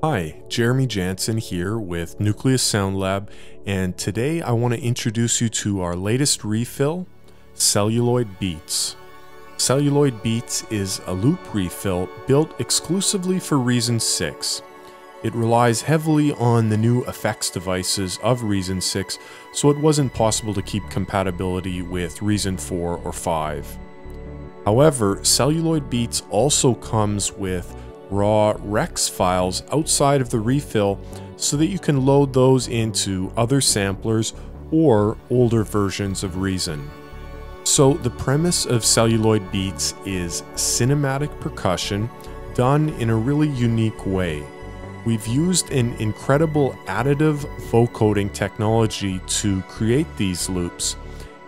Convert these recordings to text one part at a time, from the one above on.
Hi, Jeremy Janzen here with Nucleus SoundLab, and today I want to introduce you to our latest refill, Celluloid Beats. Celluloid Beats is a loop refill built exclusively for Reason 6. It relies heavily on the new effects devices of Reason 6, so it wasn't possible to keep compatibility with Reason 4 or 5. However, Celluloid Beats also comes with raw Rex files outside of the refill so that you can load those into other samplers or older versions of Reason. So the premise of Celluloid Beats is cinematic percussion done in a really unique way. We've used an incredible additive vocoding technology to create these loops,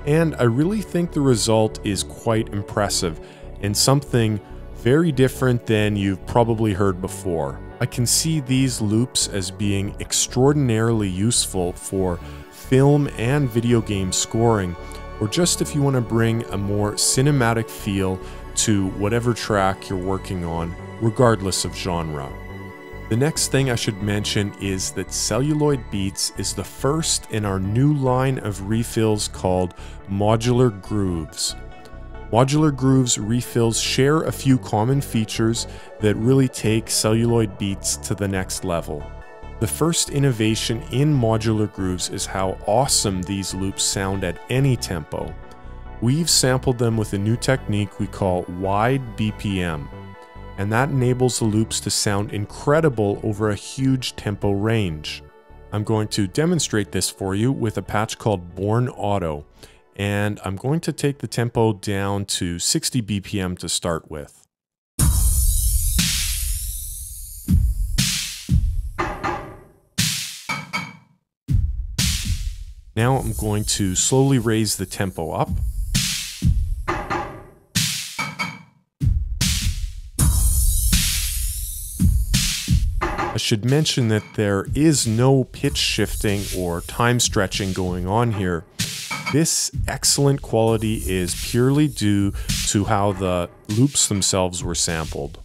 and I really think the result is quite impressive and something very different than you've probably heard before. I can see these loops as being extraordinarily useful for film and video game scoring, or just if you want to bring a more cinematic feel to whatever track you're working on, regardless of genre. The next thing I should mention is that Celluloid Beats is the first in our new line of refills called Modular Grooves. Modular Grooves refills share a few common features that really take Celluloid Beats to the next level. The first innovation in Modular Grooves is how awesome these loops sound at any tempo. We've sampled them with a new technique we call wide BPM, and that enables the loops to sound incredible over a huge tempo range. I'm going to demonstrate this for you with a patch called Born Auto, and I'm going to take the tempo down to 60 BPM to start with. Now I'm going to slowly raise the tempo up. I should mention that there is no pitch shifting or time stretching going on here. This excellent quality is purely due to how the loops themselves were sampled.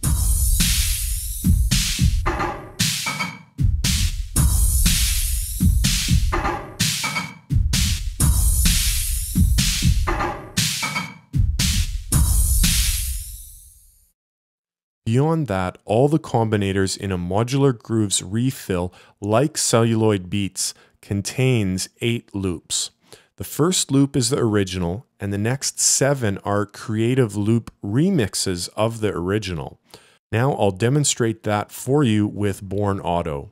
Beyond that, all the combinators in a Modular Grooves refill, like Celluloid Beats, contains 8 loops. The first loop is the original, and the next 7 are creative loop remixes of the original. Now I'll demonstrate that for you with Born Auto.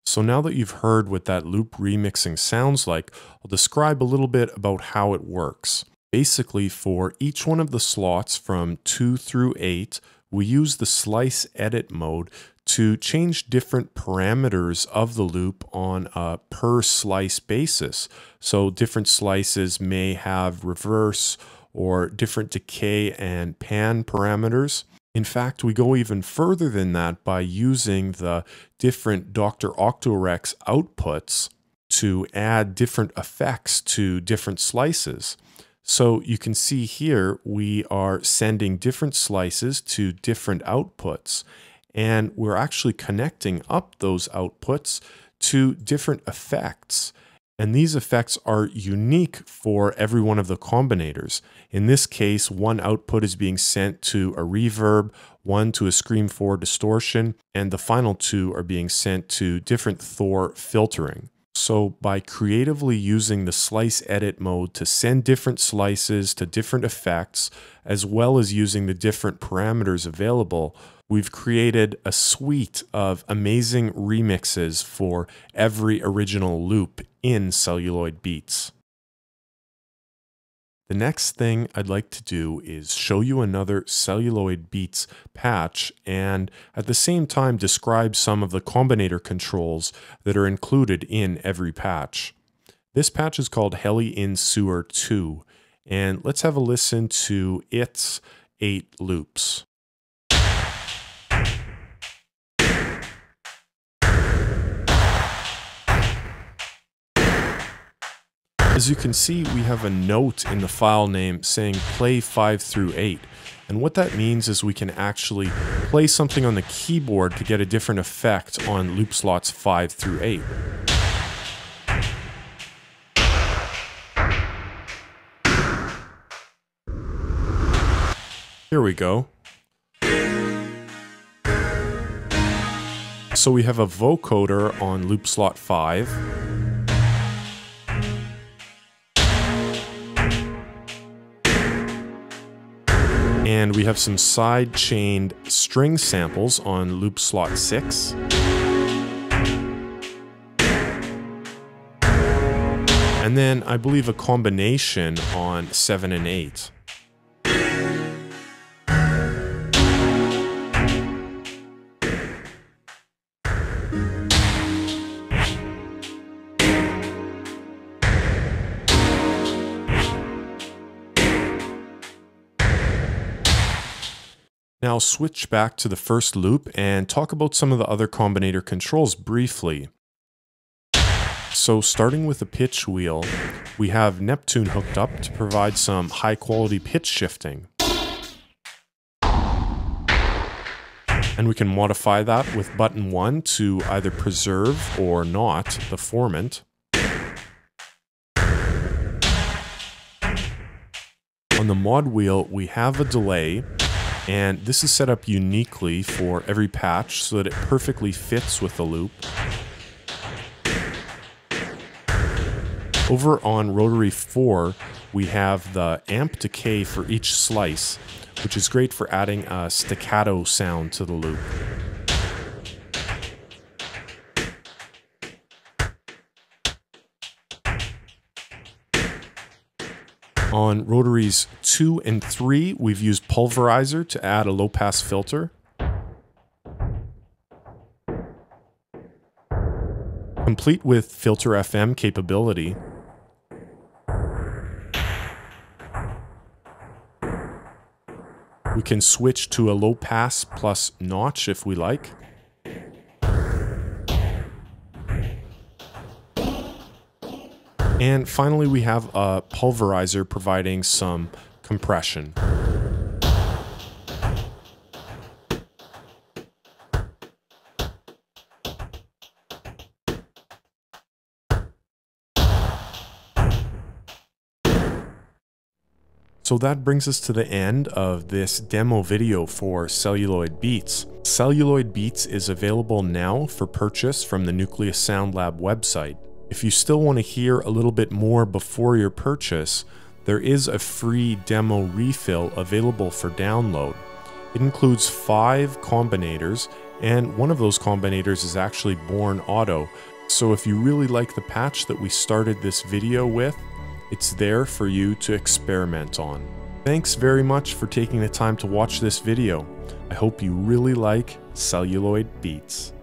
So now that you've heard what that loop remixing sounds like, I'll describe a little bit about how it works. Basically, for each one of the slots from 2 through 8, we use the slice edit mode to change different parameters of the loop on a per slice basis. So different slices may have reverse or different decay and pan parameters. In fact, we go even further than that by using the different Dr. Octorex outputs to add different effects to different slices. So you can see here we are sending different slices to different outputs, and we're actually connecting up those outputs to different effects. And these effects are unique for every one of the combinators. In this case, one output is being sent to a reverb, one to a Scream 4 distortion, and the final 2 are being sent to different Thor filtering. So by creatively using the slice edit mode to send different slices to different effects, as well as using the different parameters available, we've created a suite of amazing remixes for every original loop in Celluloid Beats. The next thing I'd like to do is show you another Celluloid Beats patch and at the same time describe some of the combinator controls that are included in every patch. This patch is called Heli in Sewer 2, and let's have a listen to its 8 loops. As you can see, we have a note in the file name saying play 5 through 8. And what that means is we can actually play something on the keyboard to get a different effect on loop slots 5 through 8. Here we go. So we have a vocoder on loop slot 5. And we have some side-chained string samples on loop slot 6. And then I believe a combination on 7 and 8. Now switch back to the first loop and talk about some of the other combinator controls briefly. So starting with the pitch wheel, we have Neptune hooked up to provide some high quality pitch shifting. And we can modify that with button 1 to either preserve or not the formant. On the mod wheel, we have a delay. And this is set up uniquely for every patch so that it perfectly fits with the loop. Over on rotary 4, we have the amp decay for each slice, which is great for adding a staccato sound to the loop. On rotaries 2 and 3, we've used Pulverizer to add a low-pass filter. Complete with Filter FM capability. We can switch to a low-pass plus notch if we like. And finally, we have a pulverizer providing some compression. So that brings us to the end of this demo video for Celluloid Beats. Celluloid Beats is available now for purchase from the Nucleus SoundLab website. If you still want to hear a little bit more before your purchase, there is a free demo refill available for download. It includes 5 combinators, and one of those combinators is actually Born Auto. So if you really like the patch that we started this video with, it's there for you to experiment on. Thanks very much for taking the time to watch this video. I hope you really like Celluloid Beats.